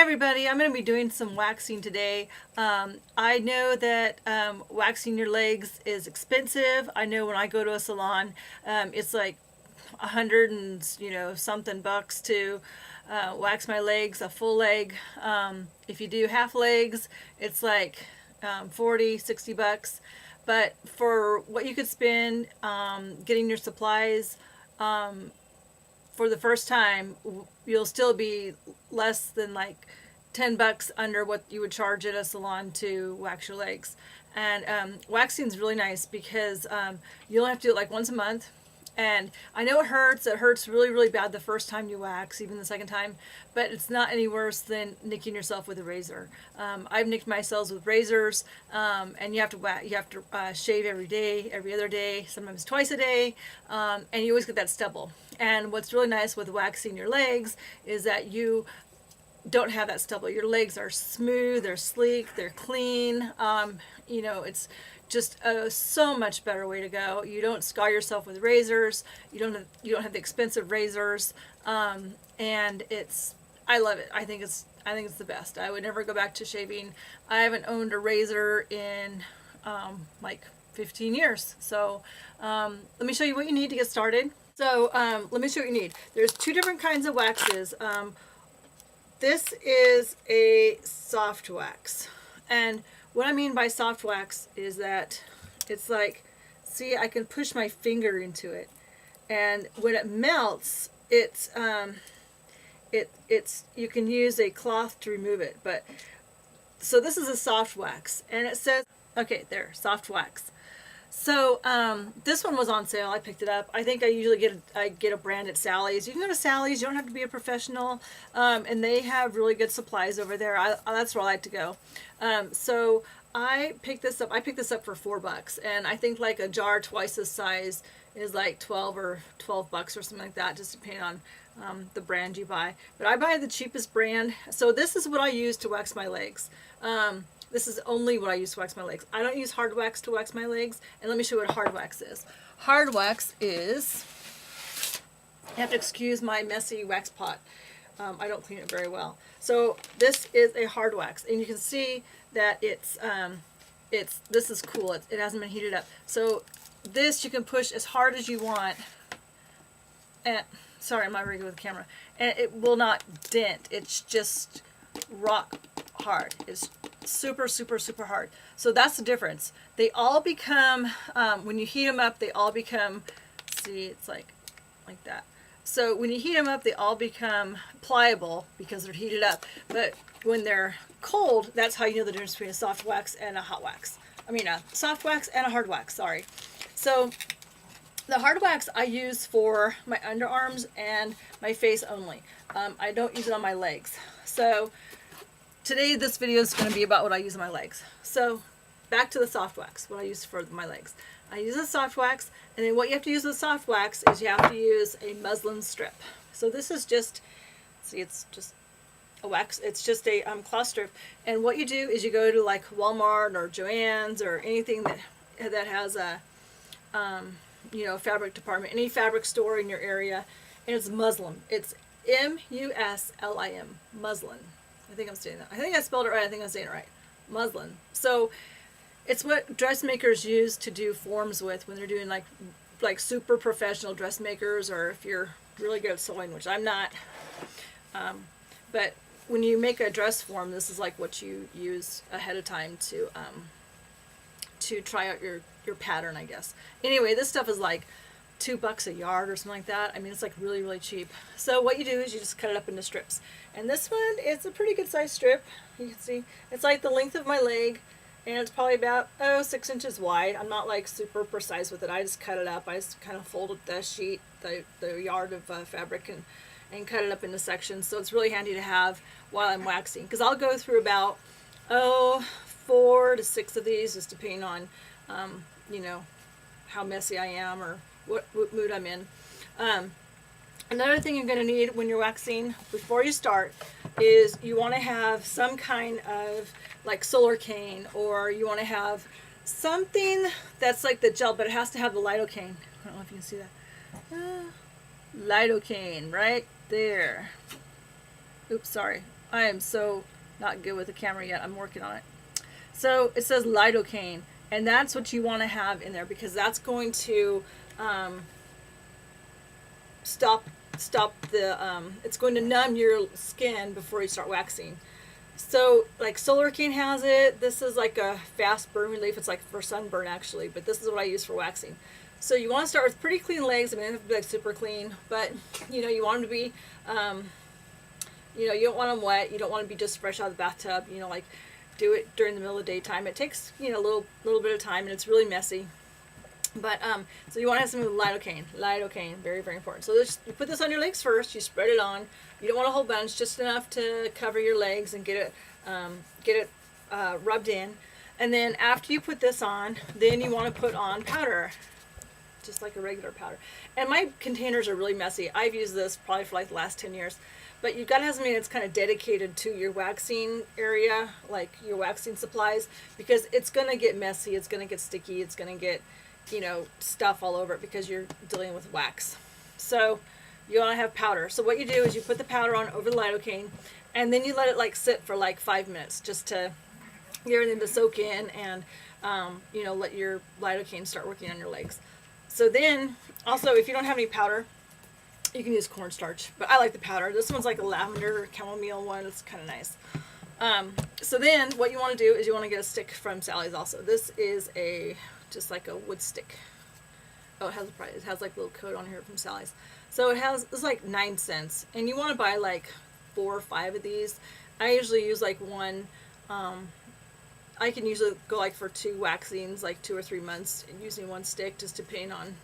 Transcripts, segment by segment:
Hi everybody, I'm going to be doing some waxing today. I know that waxing your legs is expensive. I know when I go to a salon, it's like 100 and something bucks to wax my legs, a full leg. If you do half legs, it's like 40, 60 bucks. But for what you could spend getting your supplies, for the first time, you'll still be less than like 10 bucks under what you would charge at a salon to wax your legs. And waxing is really nice because you only have to do it like once a month. And I know it hurts really, really bad the first time you wax, even the second time, but it's not any worse than nicking yourself with a razor. I've nicked myself with razors, and you have to shave every day, every other day, sometimes twice a day, and you always get that stubble. And what's really nice with waxing your legs is that you don't have that stubble. Your legs are smooth, they're sleek, they're clean. It's just so much better way to go. You don't scar yourself with razors. You don't have the expensive razors, and I love it. I think it's the best. I would never go back to shaving. I haven't owned a razor in like 15 years. So let me show you what you need to get started. So let me show you what you need. There's two different kinds of waxes. This is a soft wax, and what I mean by soft wax is that it's like, see, I can push my finger into it, and when it melts, it's you can use a cloth to remove it. But so this is a soft wax, and it says, okay, there, soft wax. So this one was on sale. I picked it up. I think I usually get a brand at Sally's. You can go to Sally's. You don't have to be a professional, and they have really good supplies over there. That's where I like to go. So I picked this up. I picked this up for $4, and I think like a jar twice this size is like 12 or 12 bucks or something like that, just depending on the brand you buy. But I buy the cheapest brand. So this is what I use to wax my legs. This is only what I use to wax my legs. I don't use hard wax to wax my legs. And let me show you what hard wax is. Hard wax is, you have to excuse my messy wax pot. I don't clean it very well. So this is a hard wax, and you can see that this is cool. It hasn't been heated up. So this you can push as hard as you want. And sorry, I'm not very good with the camera. And it will not dent. It's just rock hard. It's super, super, super hard. So that's the difference. They all become, when you heat them up, they all become, see, it's like that. So when you heat them up, they all become pliable because they're heated up. But when they're cold, that's how you know the difference between a soft wax and a hot wax. I mean, a soft wax and a hard wax, sorry. So the hard wax I use for my underarms and my face only. I don't use it on my legs. So today this video is going to be about what I use on my legs. So back to the soft wax, what I use for my legs. I use a soft wax, and then what you have to use with soft wax is you have to use a muslin strip. So this is just, see, it's just a wax. It's just a cloth strip. And what you do is you go to like Walmart or Joann's or anything that has a fabric department, any fabric store in your area, and it's muslin. It's M-U-S-L-I-M, muslin. I think I'm saying that. I think I spelled it right. I think I'm saying it right. Muslin. So it's what dressmakers use to do forms with when they're doing like super professional dressmakers, or if you're really good at sewing, which I'm not. But when you make a dress form, this is like what you use ahead of time to try out your pattern, I guess. Anyway, this stuff is like $2 a yard or something like that. I mean, it's like really, really cheap. So what you do is you just cut it up into strips. And this one is a pretty good size strip. You can see it's like the length of my leg, and it's probably about 6 inches wide. I'm not like super precise with it. I just cut it up. I just kind of folded the sheet, the yard of fabric, and cut it up into sections. So it's really handy to have while I'm waxing, because I'll go through about 4 to 6 of these, just depending on how messy I am or what mood I'm in. Another thing you're going to need when you're waxing before you start is you want to have some kind of like Lidocaine, or you want to have something that's like the gel, but it has to have the Lidocaine. I don't know if you can see that. Lidocaine right there. Oops, sorry. I am so not good with the camera yet. I'm working on it. So it says lidocaine, and that's what you want to have in there because that's going to stop the it's going to numb your skin before you start waxing. So like Solarcane has it. This is like a fast burn relief. It's like for sunburn actually, but this is what I use for waxing. So you want to start with pretty clean legs. I mean, they have to be like super clean, but you want them to be, you don't want them wet. You don't want to be just fresh out of the bathtub. Like do it during the middle of the daytime. It takes a little bit of time, and it's really messy. But so you want to have some lidocaine, very very important. So you put this on your legs first. You spread it on. You don't want a whole bunch, just enough to cover your legs and get it rubbed in. And then after you put this on, then you want to put on powder, just like a regular powder. And my containers are really messy. I've used this probably for like the last 10 years. But you've got to have something that's kind of dedicated to your waxing area, like your waxing supplies, because it's going to get messy. It's going to get sticky. It's going to get stuff all over it because you're dealing with wax. So you want to have powder. So what you do is you put the powder on over the lidocaine, and then you let it like sit for like 5 minutes just to get everything to soak in, and let your lidocaine start working on your legs. So then also, if you don't have any powder, you can use cornstarch, but I like the powder. This one's like a lavender chamomile one. It's kind of nice. So then what you want to do is you want to get a stick from Sally's also. This is just like a wood stick. Oh, it has like a little coat on here from Sally's. So it's like 9 cents, and you want to buy like 4 or 5 of these. I usually use like one. I can usually go like for 2 waxings, like 2 or 3 months, using one stick, just depending on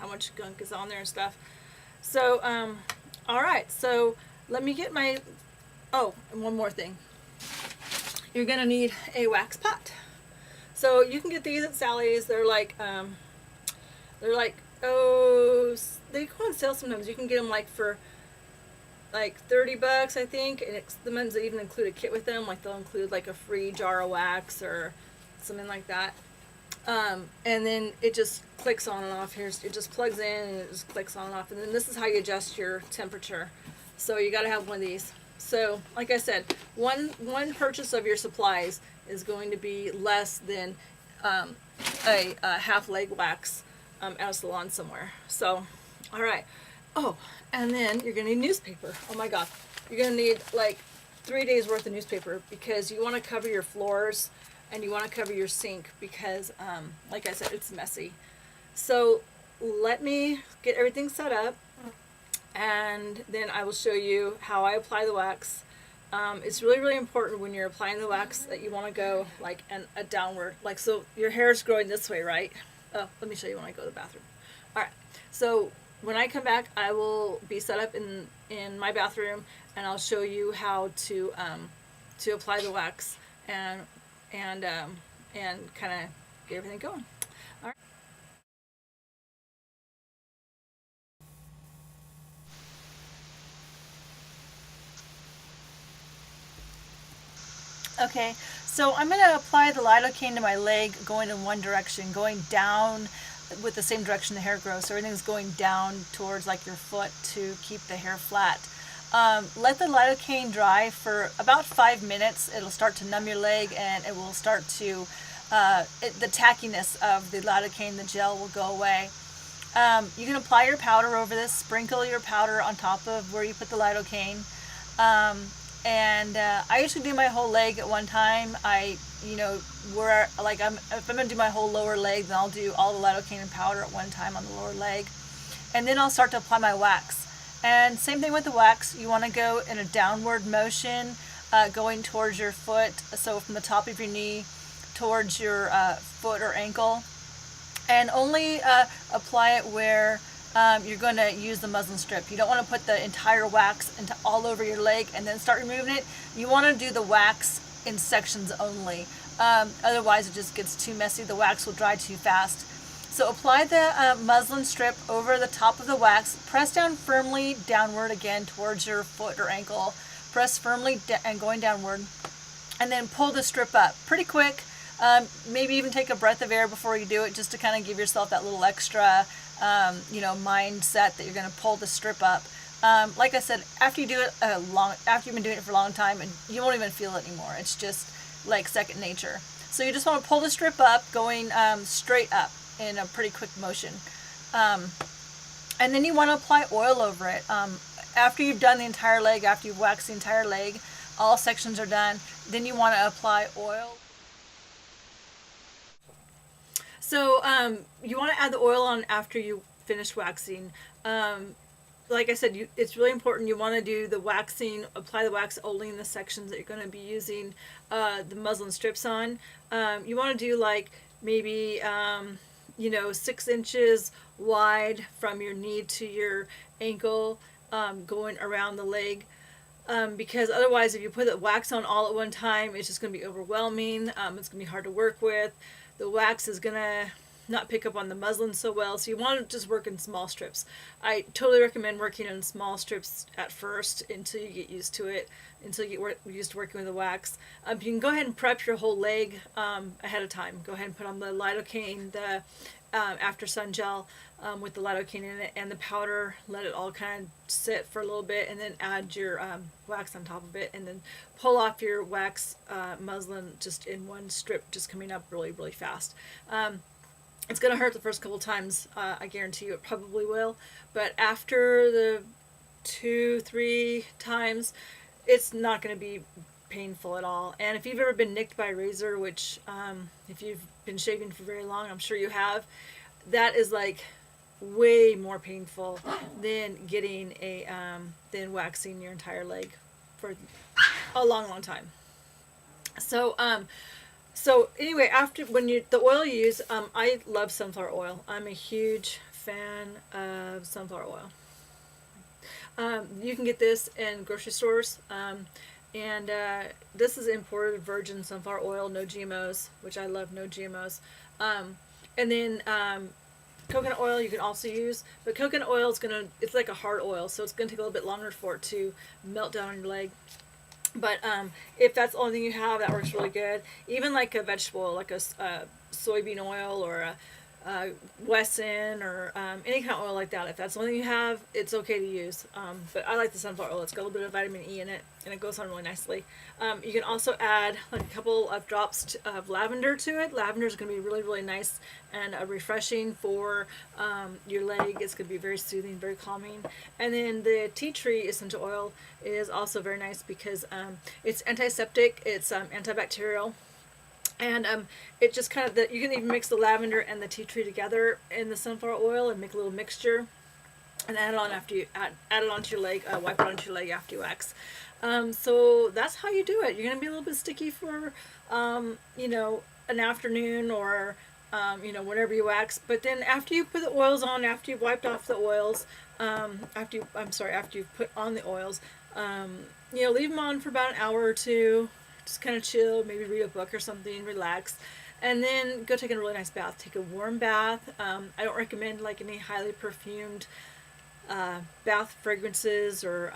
how much gunk is on there and stuff. So all right, so let me get my and one more thing. You're gonna need a wax pot. So you can get these at Sally's. They're like they go on sale sometimes. You can get them like for like $30, I think, and it's the ones that even include a kit with them. Like they'll include like a free jar of wax or something like that. And then it just clicks on and off. It just plugs in and it just clicks on and off. And then this is how you adjust your temperature. So you got to have one of these. So like I said, one purchase of your supplies is going to be less than a half leg wax at a salon somewhere. So, all right. Oh, and then you're going to need newspaper. Oh my God. You're going to need like 3 days worth of newspaper because you want to cover your floors and you want to cover your sink because, like I said, it's messy. So let me get everything set up, and then I will show you how I apply the wax. It's really, really important when you're applying the wax that you want to go like a downward, like so your hair is growing this way, right? Oh, let me show you when I go to the bathroom. All right, so when I come back, I will be set up in my bathroom, and I'll show you how to apply the wax and kind of get everything going. All right. Okay, so I'm going to apply the lidocaine to my leg going in one direction, going down with the same direction the hair grows. So everything's going down towards like your foot to keep the hair flat. Let the lidocaine dry for about 5 minutes. It'll start to numb your leg, and it will start to, the tackiness of the lidocaine, the gel will go away. You can apply your powder over this, sprinkle your powder on top of where you put the lidocaine. I usually do my whole leg at one time. If I'm gonna do my whole lower leg, then I'll do all the lidocaine and powder at one time on the lower leg, and then I'll start to apply my wax. And same thing with the wax. You want to go in a downward motion, going towards your foot. So from the top of your knee towards your foot or ankle, and only apply it where you're going to use the muslin strip. You don't want to put the entire wax into all over your leg and then start removing it. You want to do the wax in sections only. Otherwise it just gets too messy. The wax will dry too fast. So apply the muslin strip over the top of the wax. Press down firmly downward again towards your foot or ankle. Press firmly and going downward. And then pull the strip up pretty quick. Maybe even take a breath of air before you do it, just to kind of give yourself that little extra mindset that you're going to pull the strip up. Like I said, after you do it after you've been doing it for a long time, and you won't even feel it anymore. It's just like second nature. So you just want to pull the strip up, going straight up in a pretty quick motion. And then you want to apply oil over it. After you've done the entire leg, after you've waxed the entire leg, all sections are done, then you want to apply oil. So you want to add the oil on after you finish waxing. Like I said, it's really important. You want to do the waxing, apply the wax only in the sections that you're going to be using the muslin strips on. You want to do like maybe 6 inches wide from your knee to your ankle, going around the leg. Because otherwise, if you put the wax on all at one time, it's just going to be overwhelming. It's going to be hard to work with. The wax is going to not pick up on the muslin so well, so you want to just work in small strips. I totally recommend working in small strips at first until you get used to it, until you get used to working with the wax. You can go ahead and prep your whole leg ahead of time. Go ahead and put on the lidocaine, the after sun gel with the lidocaine in it, and the powder. Let it all kind of sit for a little bit, and then add your wax on top of it, and then pull off your wax muslin just in one strip, just coming up really, really fast. It's going to hurt the first couple times. I guarantee you it probably will. But after the 2-3 times, it's not going to be painful at all. And if you've ever been nicked by a razor, which if you've been shaving for very long, I'm sure you have, that is like way more painful than getting than waxing your entire leg for a long, long time. So anyway, after the oil you use, I love sunflower oil. I'm a huge fan of sunflower oil. You can get this in grocery stores, and this is imported virgin sunflower oil, no GMOs, which I love, no GMOs. And then coconut oil you can also use, but coconut oil it's like a hard oil, so it's gonna take a little bit longer for it to melt down on your leg. But if that's the only thing you have, that works really good. Even like a vegetable oil, like a soybean oil or a Wesson or any kind of oil like that. If that's the only thing you have, it's okay to use. But I like the sunflower oil. It's got a little bit of vitamin E in it, and it goes on really nicely. You can also add like a couple of drops of lavender to it. Lavender is going to be really, really nice and refreshing for your leg. It's going to be very soothing, very calming. And then the tea tree essential oil is also very nice because it's antiseptic, it's antibacterial. And it just kind of, you can even mix the lavender and the tea tree together in the sunflower oil and make a little mixture and add it on after you add it onto your leg, wipe it onto your leg after you wax. So that's how you do it. You're going to be a little bit sticky for, an afternoon or, whenever you wax. But then after you put the oils on, after you've wiped off the oils, after you've put on the oils, leave them on for about an hour or two. Just kind of chill, maybe read a book or something, relax, and then go take a really nice bath. Take a warm bath. I don't recommend like any highly perfumed bath fragrances or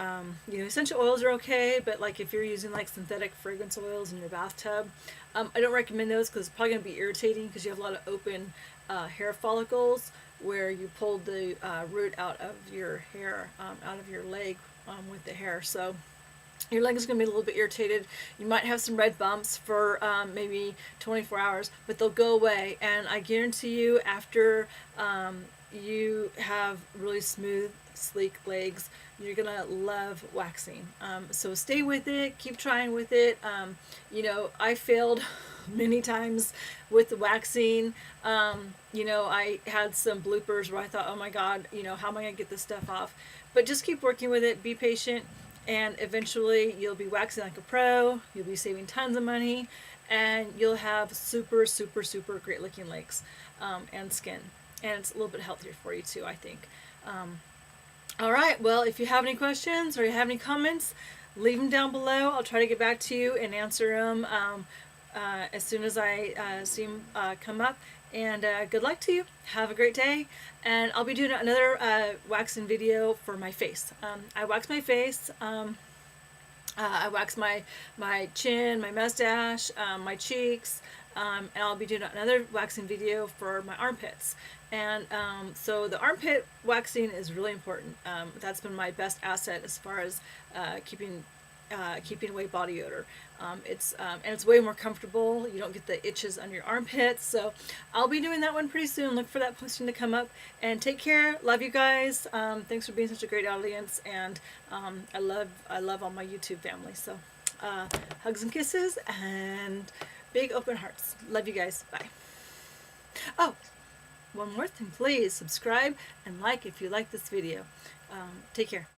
essential oils are okay, but like if you're using like synthetic fragrance oils in your bathtub, I don't recommend those because it's probably going to be irritating because you have a lot of open hair follicles where you pulled the root out of your hair, out of your leg with the hair. So your leg is going to be a little bit irritated. You might have some red bumps for maybe 24 hours, but they'll go away. And I guarantee you, after you have really smooth, sleek legs, you're going to love waxing. So stay with it. Keep trying with it. I failed many times with the waxing. I had some bloopers where I thought, oh my God, how am I going to get this stuff off? But just keep working with it. Be patient. And eventually you'll be waxing like a pro, you'll be saving tons of money, and you'll have super, super, super great looking legs and skin. And it's a little bit healthier for you too, I think. All right, well, if you have any questions or you have any comments, leave them down below. I'll try to get back to you and answer them as soon as I see them come up. And good luck to you. Have a great day. And I'll be doing another waxing video for my face. I wax my face. I wax my chin, my mustache, my cheeks. And I'll be doing another waxing video for my armpits. And so the armpit waxing is really important. That's been my best asset as far as keeping away body odor. And it's way more comfortable. You don't get the itches on your armpits. So I'll be doing that one pretty soon. Look for that posting to come up. And take care. Love you guys. Thanks for being such a great audience. And I love all my YouTube family. So hugs and kisses and big open hearts. Love you guys. Bye. Oh, one more thing, please subscribe and like if you like this video. Take care.